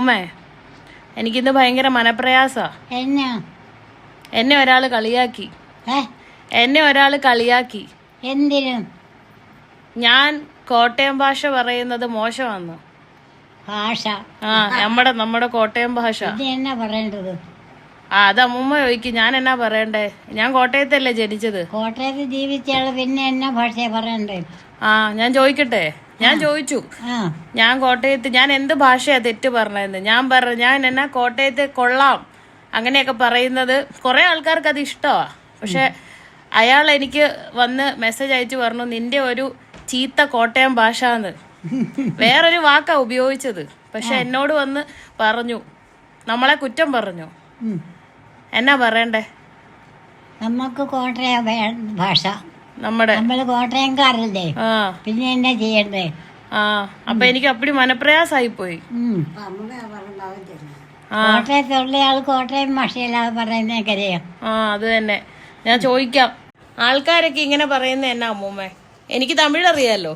അമ്മൂമ്മേ, എനിക്കിന്ന് ഭയങ്കര മനപ്രയാസാ. എന്നെ ഒരാൾ കളിയാക്കി. എന്തിനും? ഞാൻ കോട്ടയം ഭാഷ പറയുന്നത് മോശമാണെന്ന്. ഭാഷ? നമ്മുടെ കോട്ടയം ഭാഷ. എന്നാ പറയേണ്ടത്? അത് അമ്മൂമ്മ ചോദിക്കും, ഞാൻ എന്നാ പറയണ്ടേ? ഞാൻ കോട്ടയത്തല്ലേ ജനിച്ചത്. കോട്ടയത്ത് ജീവിച്ചയാള് പിന്നെ എന്നാ ഭാഷയാ പറയണ്ടേ? ഞാൻ ചോദിക്കട്ടെ? ഞാൻ ചോദിച്ചു, ഞാൻ കോട്ടയത്ത്, ഞാൻ എന്ത് ഭാഷയാ തെറ്റ് പറഞ്ഞതെന്ന്. ഞാൻ എന്നാ കോട്ടയത്ത് കൊള്ളാം അങ്ങനെയൊക്കെ പറയുന്നത് കുറെ ആൾക്കാർക്ക് അത് ഇഷ്ടമാ. പക്ഷെ അയാൾ എനിക്ക് വന്ന് മെസ്സേജ് അയച്ചു പറഞ്ഞു, നിന്റെ ഒരു ചീത്ത കോട്ടയം ഭാഷ എന്ന്. വേറൊരു വാക്കാ ഉപയോഗിച്ചത്. പക്ഷെ എന്നോട് വന്ന് പറഞ്ഞു, നമ്മളെ കുറ്റം പറഞ്ഞു. എന്നാ പറയണ്ടേ? നമുക്ക് കോട്ടയം ഭാഷ, നമ്മള് കോട്ടയംകാരല്ലേ, പിന്നെ എന്നാ ചെയ്യണ്ടേ? അപ്പൊ എനിക്ക് അപ്പടി മനപ്രയാസായി പോയി. കോട്ടയത്തുള്ള ആള് കോട്ടയം ഭാഷയല്ലാതെ പറയുന്നേക്കറിയാം. അത് തന്നെ ഞാൻ ചോദിക്കാം. ആൾക്കാരൊക്കെ ഇങ്ങനെ പറയുന്ന എന്നാ അമ്മൂമ്മേ? എനിക്ക് തമിഴ് അറിയാലോ.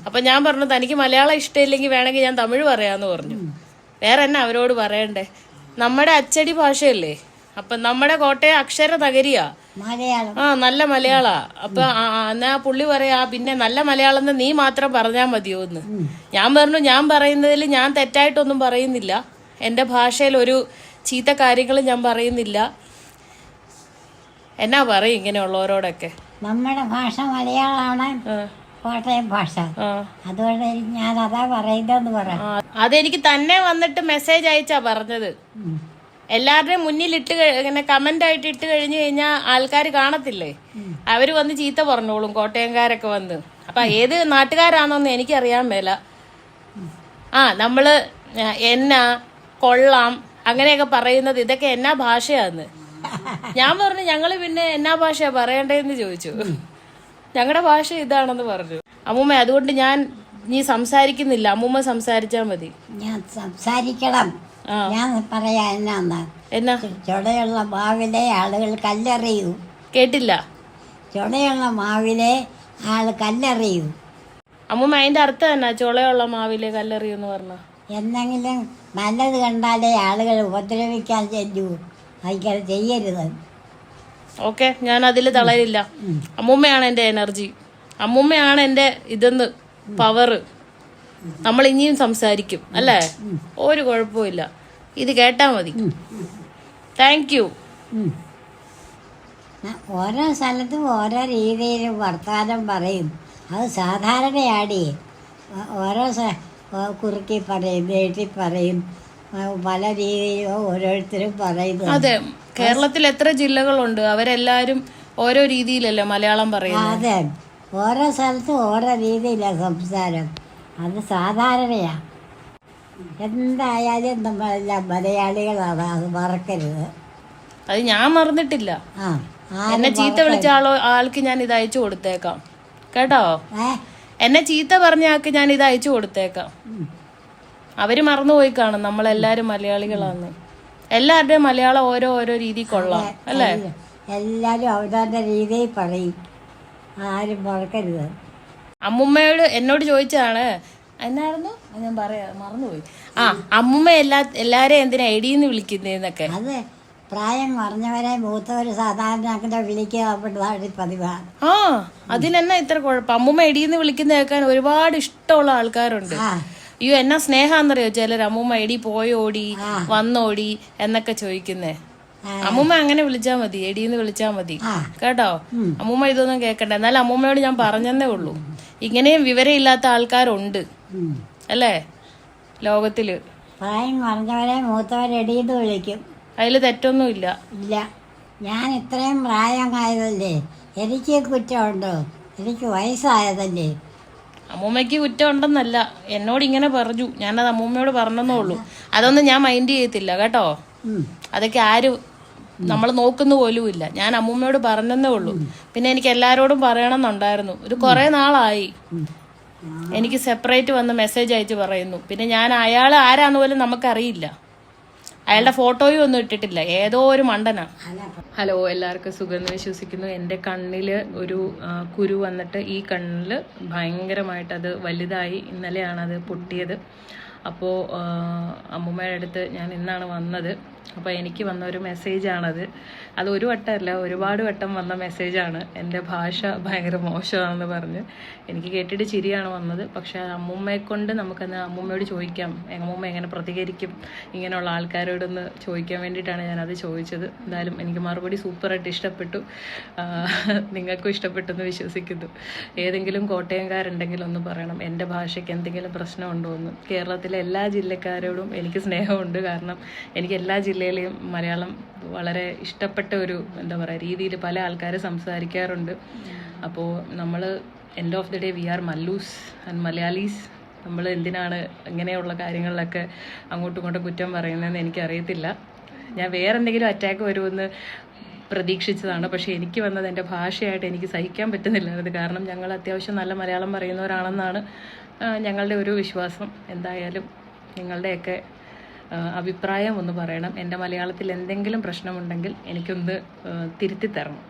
അപ്പൊ ഞാൻ പറഞ്ഞു, തനിക്ക് മലയാളം ഇഷ്ടമില്ലെങ്കിൽ വേണമെങ്കിൽ ഞാൻ തമിഴ് പറയാന്ന് പറഞ്ഞു. വേറെ എന്നാ അവരോട് പറയണ്ടേ? നമ്മുടെ അച്ചടി ഭാഷയല്ലേ. അപ്പൊ നമ്മുടെ കോട്ടയം അക്ഷര നഗരിയാ, നല്ല മലയാളാ. അപ്പൊ എന്നാ പുള്ളി പറയാ, പിന്നെ നല്ല മലയാളം എന്ന് നീ മാത്രം പറഞ്ഞാ മതിയോ എന്ന്. ഞാൻ പറഞ്ഞു, ഞാൻ പറയുന്നതിൽ ഞാൻ തെറ്റായിട്ടൊന്നും പറയുന്നില്ല. എന്റെ ഭാഷയിൽ ഒരു ചീത്ത കാര്യങ്ങളും ഞാൻ പറയുന്നില്ല. എന്നാ പറയും ഇങ്ങനെയുള്ളവരോടൊക്കെ? നമ്മുടെ ഭാഷ മലയാളമാണ്, കോട്ടയം ഭാഷ. അതുകൊണ്ട് ഞാൻ അതാ പറയുന്നതെന്ന് പറയാം. അതെനിക്ക് തന്നെ വന്നിട്ട് മെസ്സേജ് അയച്ചാ പറഞ്ഞത്. എല്ലാവരുടെയും മുന്നിൽ ഇങ്ങനെ കമന്റ് ആയിട്ട് ഇട്ട് കഴിഞ്ഞു കഴിഞ്ഞാൽ ആൾക്കാർ കാണത്തില്ലേ, അവര് വന്ന് ചീത്ത പറഞ്ഞോളും, കോട്ടയംകാരൊക്കെ വന്ന്. അപ്പൊ ഏത് നാട്ടുകാരാണോന്ന് എനിക്കറിയാൻ മേല. നമ്മള് എന്നാ കൊള്ളാം അങ്ങനെയൊക്കെ പറയുന്നത്, ഇതൊക്കെ എന്നാ ഭാഷയാന്ന്. ഞാൻ പറഞ്ഞു, ഞങ്ങള് പിന്നെ എന്നാ ഭാഷയാ പറയണ്ടേന്ന് ചോദിച്ചു. ഞങ്ങളുടെ ഭാഷ ഇതാണെന്ന് പറഞ്ഞു. അമ്മൂമ്മ, അതുകൊണ്ട് ഞാൻ നീ സംസാരിക്കുന്നില്ല, അമ്മൂമ്മ സംസാരിച്ചാ മതി. ഞാൻ സംസാരിക്കണം. ഞാൻ പറയാ എന്നാ ചുടയുള്ള മാവിലെ ആളുകൾ കല്ലെറിയൂ. കേട്ടില്ല. ചുടയുള്ള മാവിലെ ആള് കല്ലെറിയൂ. അമ്മൂമ്മ, അതിന്റെ അർത്ഥം എന്നാ ചുളയുള്ള മാവിലെ കല്ലെറിയൂന്ന് പറഞ്ഞ? എന്തെങ്കിലും നല്ലത് കണ്ടാലേ ആളുകൾ ഉപദ്രവിക്കാൻ ചെല്ലൂ, അതിക്കത് ചെയ്യരുത്. ഓക്കെ, ഞാൻ അതിൽ തളരില്ല. അമ്മൂമ്മയാണ് എന്റെ എനർജി, അമ്മൂമ്മയാണ് എന്റെ ഇതെന്ന് പവറ്. നമ്മൾ ഇനിയും സംസാരിക്കും അല്ലേ, ഒരു കുഴപ്പമില്ല. ഇത് കേട്ടാ മതി. Thank you. ഓരോ സ്ഥലത്തും ഓരോ രീതിയിലും വർത്തമാനം പറയും. അത് സാധാരണയാടി. ഓരോ കുറുക്കി പറയും, നീട്ടി പറയും, പല രീതിയിലും ഓരോരുത്തരും പറയുന്നു. അതെ, കേരളത്തിൽ എത്ര ജില്ലകളുണ്ട്, അവരെല്ലാരും ഓരോ രീതിയിലല്ലേ മലയാളം പറയുന്നത്. അതെ, ഓരോ സ്ഥലത്തും ഓരോ രീതിയിലാണ് സംസാരം. അത് സാധാരണയാ. എന്തായാലും നമ്മളെല്ലാം മലയാളികളാണ്, അത് മറക്കരുത്. അത് ഞാൻ മറന്നിട്ടില്ല. എന്നെ ചീത്ത വിളിച്ച ആൾക്ക് ഞാൻ ഇത് അയച്ചു കൊടുത്തേക്കാം കേട്ടോ. എന്നെ ചീത്ത പറഞ്ഞ ആൾക്ക് ഞാൻ ഇത് അയച്ചു കൊടുത്തേക്കാം. അവര് മറന്നുപോയി കാണും നമ്മളെല്ലാരും മലയാളികളാന്ന്. എല്ലാവരുടെയും മലയാളം ഓരോ രീതി കൊള്ളാം അല്ലേ. എല്ലാരും അവരുടെ രീതിയിൽ പറയും, ആരും മറക്കരുത്. അമ്മുമ്മയോട് എന്നോട് ചോദിച്ചാണ്, എന്നായിരുന്നു ഞാൻ പറയാ മറന്നുപോയി. അമ്മുമ്മ എല്ലാരെയും എന്തിനാ എടീന്ന് വിളിക്കുന്നേന്നൊക്കെ. അത് പ്രായം കുറഞ്ഞവരെ മൂത്തവര് സാധാരണ വിളിക്കുക പതിവാണ്. അതിനെന്നാ ഇത്ര കുഴപ്പം? അമ്മുമ്മ എടീന്ന് വിളിക്കുന്ന കേൾക്കാൻ ഒരുപാട് ഇഷ്ടമുള്ള ആൾക്കാരുണ്ട്. അയ്യോ, എന്നാ സ്നേഹാന്നറിയോ ചിലർ. അമ്മുമ്മ എടി പോയോടി വന്നോടി എന്നൊക്കെ ചോദിക്കുന്നേ. അമ്മുമ്മ അങ്ങനെ വിളിച്ചാ മതി, എടീന്ന് വിളിച്ചാ മതി കേട്ടോ. അമ്മുമ്മ ഇതൊന്നും കേക്കണ്ട. എന്നാലും അമ്മുമ്മയോട് ഞാൻ പറഞ്ഞതേ ഉള്ളൂ, ഇങ്ങനെയും വിവരമില്ലാത്ത ആൾക്കാരുണ്ട് അല്ലേ ലോകത്തില്. പ്രായം കുറഞ്ഞവരെ മൂത്തവരെടീന്ന് വിളിക്കും, അതില് തെറ്റൊന്നും ഇല്ല. ഞാൻ ഇത്രയും പ്രായമായതല്ലേ, എനിക്ക് കുറ്റമുണ്ടോ? എനിക്ക് വയസ്സായതല്ലേ. അമ്മൂമ്മയ്ക്ക് കുറ്റം ഉണ്ടെന്നല്ല, എന്നോട് ഇങ്ങനെ പറഞ്ഞു. ഞാനത് അമ്മൂമ്മയോട് പറഞ്ഞെന്നേ ഉള്ളൂ. അതൊന്നും ഞാൻ മൈൻഡ് ചെയ്യത്തില്ല കേട്ടോ. അതൊക്കെ ആരും നമ്മൾ നോക്കുന്ന പോലും ഇല്ല. ഞാൻ അമ്മൂമ്മയോട് പറഞ്ഞെന്നേ ഉള്ളൂ. പിന്നെ എനിക്ക് എല്ലാരോടും പറയണമെന്നുണ്ടായിരുന്നു. ഒരു കുറെ നാളായി എനിക്ക് സെപ്പറേറ്റ് വന്ന് മെസ്സേജ് അയച്ച് പറയുന്നു. പിന്നെ ഞാൻ അയാൾ ആരാന്ന് പോലും നമുക്കറിയില്ല. അയാളുടെ ഫോട്ടോയും ഒന്നും ഇട്ടിട്ടില്ല, ഏതോ ഒരു മണ്ടനാ. ഹലോ, എല്ലാവർക്കും സുഖമെന്ന് വിശ്വസിക്കുന്നു. എൻ്റെ കണ്ണിൽ ഒരു കുരു വന്നിട്ട് ഈ കണ്ണിൽ ഭയങ്കരമായിട്ടത് വലുതായി. ഇന്നലെയാണ് അത് പൊട്ടിയത്. അപ്പോൾ അമ്മൂമ്മയുടെ അടുത്ത് ഞാൻ ഇന്നാണ് വന്നത്. അപ്പോൾ എനിക്ക് വന്ന ഒരു മെസ്സേജാണത്. അത് ഒരു വട്ടമല്ല, ഒരുപാട് വട്ടം വന്ന മെസ്സേജാണ്. എൻ്റെ ഭാഷ ഭയങ്കര മോശമാണെന്ന് പറഞ്ഞ് എനിക്ക് കേട്ടിട്ട് ചിരിയാണ് വന്നത്. പക്ഷേ അമ്മൂമ്മയെ കൊണ്ട് നമുക്കെന്ന് അമ്മൂമ്മയോട് ചോദിക്കാം, അമ്മൂമ്മ എങ്ങനെ പ്രതികരിക്കും ഇങ്ങനെയുള്ള ആൾക്കാരോടൊന്ന് ചോദിക്കാൻ വേണ്ടിയിട്ടാണ് ഞാനത് ചോദിച്ചത്. എന്തായാലും എനിക്ക് മറുപടി സൂപ്പറായിട്ട് ഇഷ്ടപ്പെട്ടു. നിങ്ങൾക്കും ഇഷ്ടപ്പെട്ടെന്ന് വിശ്വസിക്കുന്നു. ഏതെങ്കിലും കോട്ടയംകാരുണ്ടെങ്കിൽ ഒന്ന് പറയണം, എൻ്റെ ഭാഷയ്ക്ക് എന്തെങ്കിലും പ്രശ്നമുണ്ടോ എന്ന്. കേരളത്തിലെ എല്ലാ ജില്ലക്കാരോടും എനിക്ക് സ്നേഹമുണ്ട്. കാരണം എനിക്ക് എല്ലാ ജില്ലയിലെയും മലയാളം വളരെ ഇഷ്ടപ്പെട്ട ഒരു എന്താ പറയുക രീതിയിൽ പല ആൾക്കാർ സംസാരിക്കാറുണ്ട്. അപ്പോൾ നമ്മൾ end of the day we are Mallus and Malayalis. നമ്മൾ എന്തിനാണ് ഇങ്ങനെയുള്ള കാര്യങ്ങളിലൊക്കെ അങ്ങോട്ടും ഇങ്ങോട്ടും കുറ്റം പറയുന്നതെന്ന് എനിക്കറിയത്തില്ല. ഞാൻ വേറെ എന്തെങ്കിലും അറ്റാക്ക് വരുമെന്ന് പ്രതീക്ഷിച്ചതാണ്. പക്ഷേ എനിക്ക് വന്നത് എൻ്റെ ഭാഷയായിട്ട് എനിക്ക് സഹിക്കാൻ പറ്റുന്നില്ലായിരുന്നു. കാരണം ഞങ്ങൾ അത്യാവശ്യം നല്ല മലയാളം പറയുന്നവരാണെന്നാണ് ഞങ്ങളുടെ ഒരു വിശ്വാസം. എന്തായാലും നിങ്ങളുടെയൊക്കെ അഭിപ്രായം ഒന്ന് പറയണം. എൻ്റെ മലയാളത്തിൽ എന്തെങ്കിലും പ്രശ്നമുണ്ടെങ്കിൽ എനിക്കൊന്ന് തിരുത്തി തരണം.